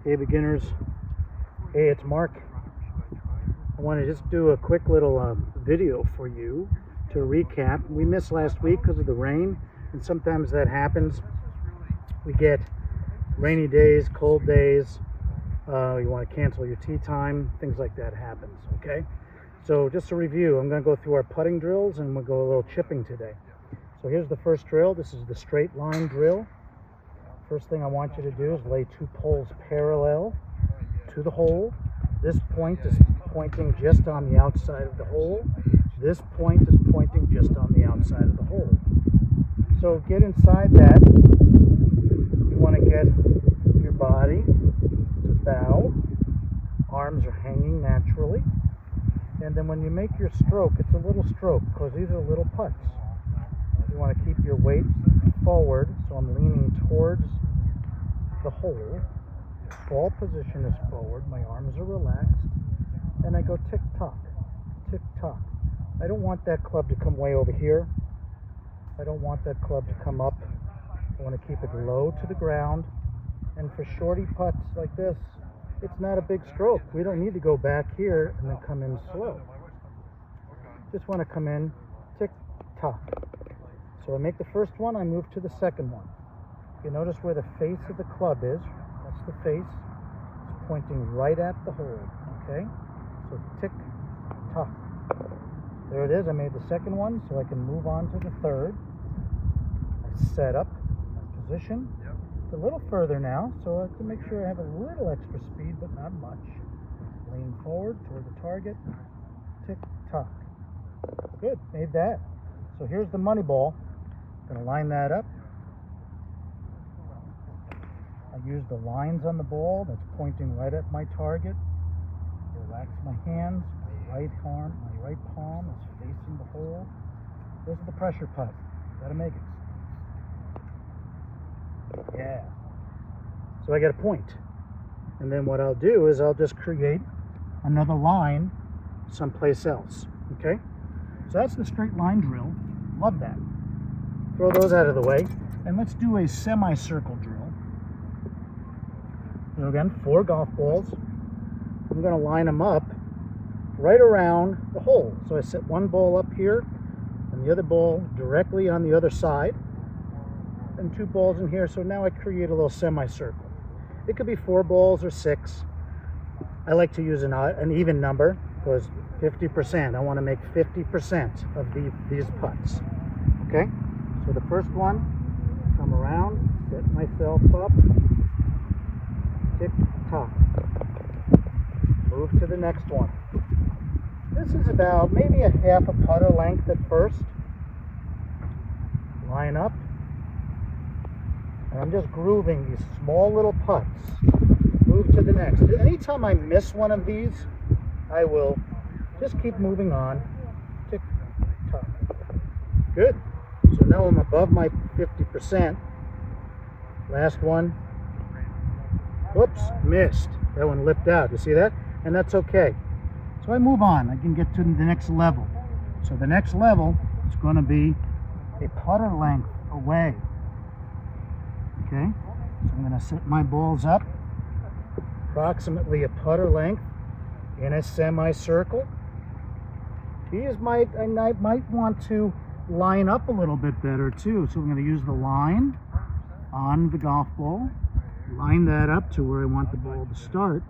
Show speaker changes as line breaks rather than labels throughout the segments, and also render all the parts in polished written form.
Hey beginners, hey, it's Mark. I want to just do a quick little video for you to recap. We missed last week because of the rain, and sometimes that happens. We get rainy days, cold days, you want to cancel your tee time, things like that happens, okay? So just a review, I'm going to go through our putting drills and we'll go a little chipping today. So here's the first drill. This is the straight line drill. First thing I want you to do is lay 2 poles parallel to the hole. This point is pointing just on the outside of the hole. This point is pointing just on the outside of the hole. So get inside that. You want to get your body to bow. Arms are hanging naturally. And then when you make your stroke, it's a little stroke because these are little putts. You want to keep your weight forward, so I'm leaning towards the hole. Ball position is forward, my arms are relaxed, and I go tick-tock, tick-tock. I don't want that club to come way over here. I don't want that club to come up. I want to keep it low to the ground. And for shorty putts like this, it's not a big stroke. We don't need to go back here and then come in slow. Just want to come in tick-tock. So I make the first one, I move to the second one. You notice where the face of the club is. That's the face. It's pointing right at the hole, okay? So tick-tock. There it is, I made the second one, so I can move on to the third. I set up my position. It's a little further now, so I have to make sure I have a little extra speed, but not much. Lean forward toward the target. Tick-tock. Good, made that. So here's the money ball. Going to line that up. I use the lines on the ball that's pointing right at my target. Relax my hands. My right arm, my right palm is facing the hole. This is the pressure putt. Gotta make it. Yeah. So I get a point. And then what I'll do is I'll just create another line someplace else. Okay? So that's the straight line drill. Love that. Throw those out of the way. And let's do a semicircle drill. So again, 4 golf balls. I'm going to line them up right around the hole. So I set one ball up here and the other ball directly on the other side. And 2 balls in here. So now I create a little semicircle. It could be 4 balls or 6. I like to use an even number because 50%. I want to make 50% of these putts. Okay? So the first one, come around, set myself up, tick-tock. Move to the next one. This is about maybe a half a putter length at first. Line up. And I'm just grooving these small little putts. Move to the next. Anytime I miss one of these, I will just keep moving on. Tick-tock. Good. So now I'm above my 50%. Last one. Whoops, missed. That one lipped out. You see that? And that's okay. So I move on. I can get to the next level. So the next level is going to be a putter length away. Okay? So I'm going to set my balls up approximately a putter length in a semicircle. I might want to line up a little bit better too. So I'm going to use the line on the golf ball, line that up to where I want the ball to start.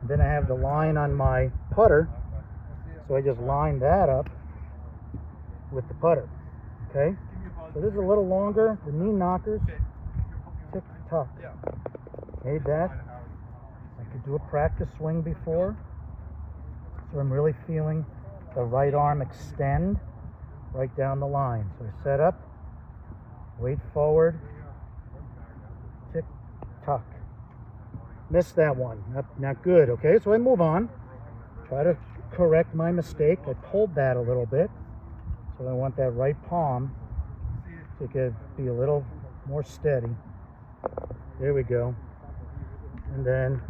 And then I have the line on my putter, so I just line that up with the putter. Okay, so this is a little longer. The knee knockers, tick-tock. Made that. I could do a practice swing before, so I'm really feeling the right arm extend right down the line. So I set up, weight forward, tick-tock. Missed that one. Not good. Okay, so I move on. Try to correct my mistake. I pulled that a little bit. So I want that right palm to be a little more steady. There we go. And then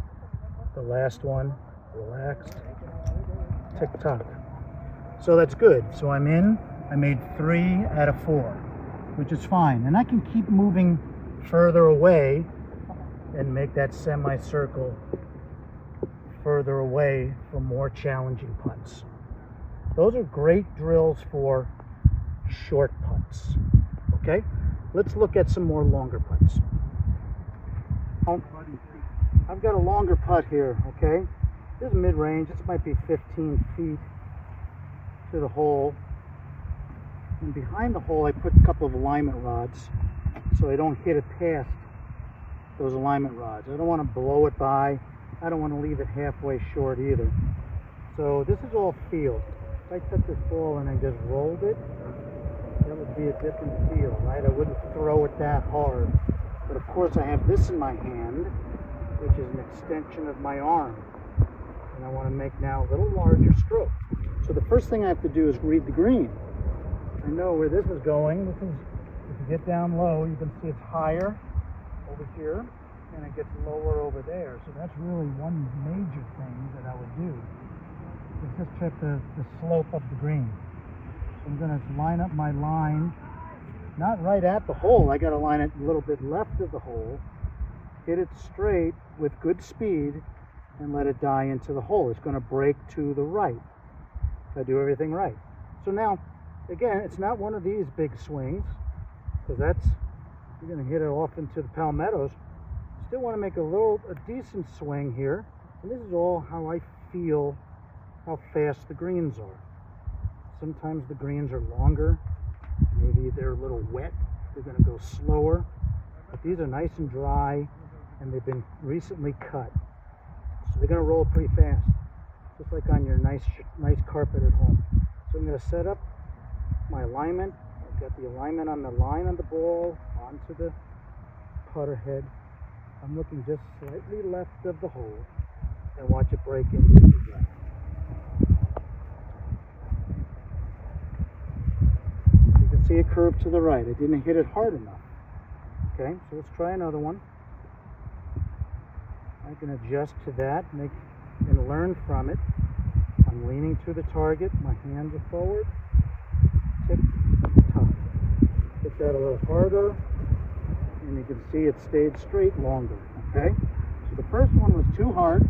the last one, relaxed, tick-tock. So that's good. So I'm in. I made 3 out of 4, which is fine. And I can keep moving further away and make that semicircle further away for more challenging putts. Those are great drills for short putts. Okay, let's look at some more longer putts. I've got a longer putt here, okay? This is mid-range. This might be 15 feet to the hole. And behind the hole, I put a couple of alignment rods so I don't hit it past those alignment rods. I don't want to blow it by. I don't want to leave it halfway short either. So this is all feel. If I took this ball and I just rolled it, that would be a different feel, right? I wouldn't throw it that hard. But of course I have this in my hand, which is an extension of my arm. And I want to make now a little larger stroke. So the first thing I have to do is read the green. I know where this is going. This is, if you get down low, you can see it's higher over here, and it gets lower over there. So that's really one major thing that I would do, is just check the slope of the green. So I'm going to line up my line, not right at the hole. I got to line it a little bit left of the hole, hit it straight with good speed, and let it die into the hole. It's going to break to the right if I do everything right. So now, again, it's not one of these big swings, because that's, you're going to hit it off into the palmettos. Still want to make a decent swing here, and this is all how I feel how fast the greens are. Sometimes the greens are longer, maybe they're a little wet, they're going to go slower, but these are nice and dry, and they've been recently cut, so they're going to roll pretty fast, just like on your nice carpet at home. So I'm going to set up my alignment. I've got the alignment on the line of the ball onto the putter head. I'm looking just slightly left of the hole, and watch it break into the ground. You can see it curve to the right. I didn't hit it hard enough. Okay, so let's try another one. I can adjust to that, and learn from it. I'm leaning to the target. My hands are forward. Tick tock. Hit that a little harder, and you can see it stayed straight longer. Okay, so the first one was too hard.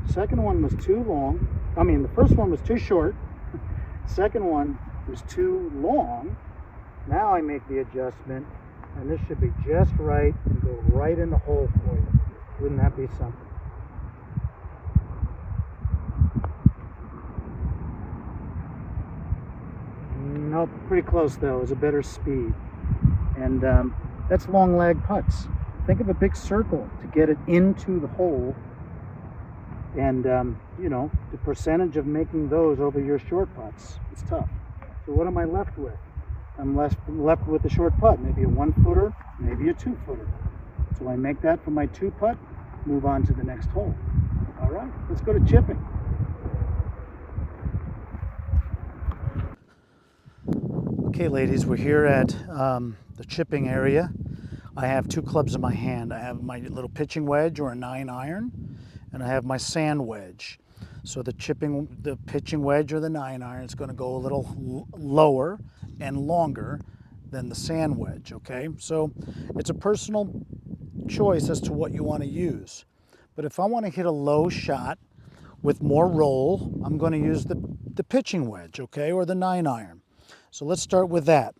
The second one was too long. I mean, the first one was too short. Second one was too long. Now I make the adjustment, and this should be just right and go right in the hole for you. Wouldn't that be something? Nope, pretty close though. It was a better speed. And that's long lag putts. Think of a big circle to get it into the hole. And, you know, the percentage of making those over your short putts is tough. So what am I left with? I'm left with a short putt, maybe a 1-footer, maybe a 2-footer. So I make that for my 2-putt, move on to the next hole. All right, let's go to chipping. Okay, ladies, we're here at the chipping area. I have 2 clubs in my hand. I have my little pitching wedge, or a 9-iron, and I have my sand wedge. So the pitching wedge or the 9-iron is going to go a little lower and longer than the sand wedge, okay? So it's a personal choice as to what you want to use. But if I want to hit a low shot with more roll, I'm going to use the pitching wedge, okay, or the 9-iron. So let's start with that.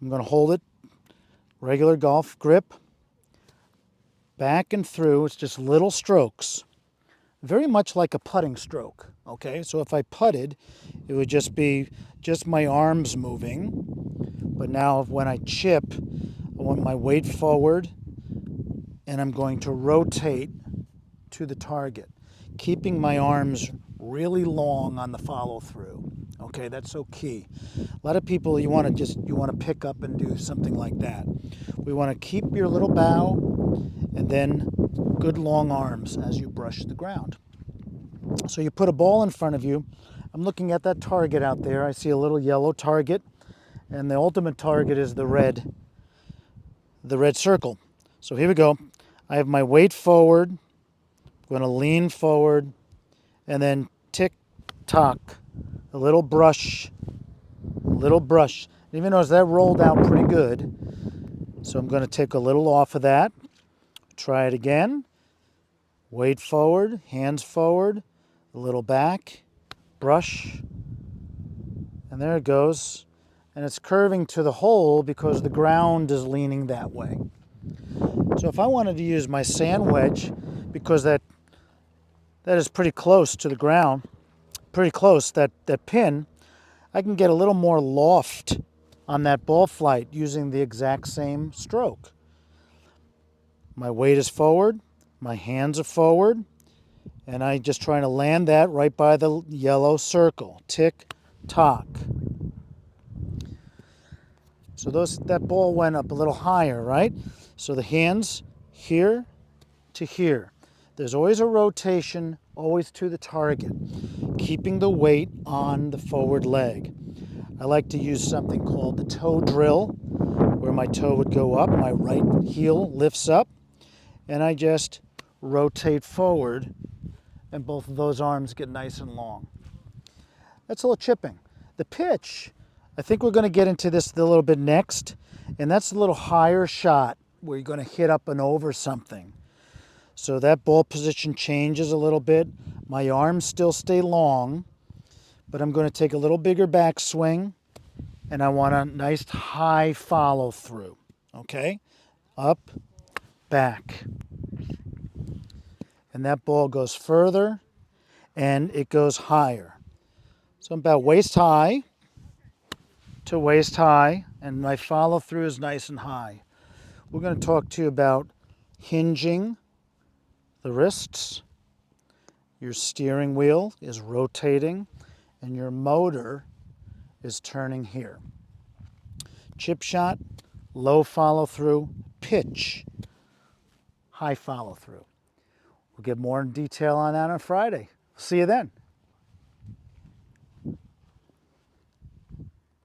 I'm going to hold it, regular golf grip, back and through. It's just little strokes, very much like a putting stroke, okay? So if I putted, it would just be my arms moving. But now when I chip, I want my weight forward, and I'm going to rotate to the target, keeping my arms really long on the follow through. Okay, that's so key. A lot of people, you want to pick up and do something like that. We want to keep your little bow, and then good long arms as you brush the ground. So you put a ball in front of you. I'm looking at that target out there. I see a little yellow target, and the ultimate target is the red circle. So here we go. I have my weight forward. I'm going to lean forward, and then tick tock, a little brush. Even though that rolled out pretty good, so I'm going to take a little off of that, Try it again. Weight forward, hands forward, a little back, brush, and there it goes. And it's curving to the hole because the ground is leaning that way. So if I wanted to use my sand wedge, because that is pretty close to the ground, pretty close, that pin, I can get a little more loft on that ball flight using the exact same stroke. My weight is forward, my hands are forward, and I just trying to land that right by the yellow circle. Tick, tock. So that ball went up a little higher, right? So the hands here to here. There's always a rotation, always to the target, keeping the weight on the forward leg. I like to use something called the toe drill, where my toe would go up, my right heel lifts up, and I just rotate forward, and both of those arms get nice and long. That's a little chipping. The pitch, I think we're going to get into this a little bit next, and that's a little higher shot where you're going to hit up and over something. So that ball position changes a little bit. My arms still stay long, but I'm going to take a little bigger backswing, and I want a nice high follow through. Okay? Up, back. And that ball goes further, and it goes higher. So I'm about waist high to waist high, and my follow through is nice and high. We're going to talk to you about hinging the wrists. Your steering wheel is rotating, and your motor is turning here. Chip shot, low follow through, pitch, high follow through. We'll get more in detail on that on Friday. See you then.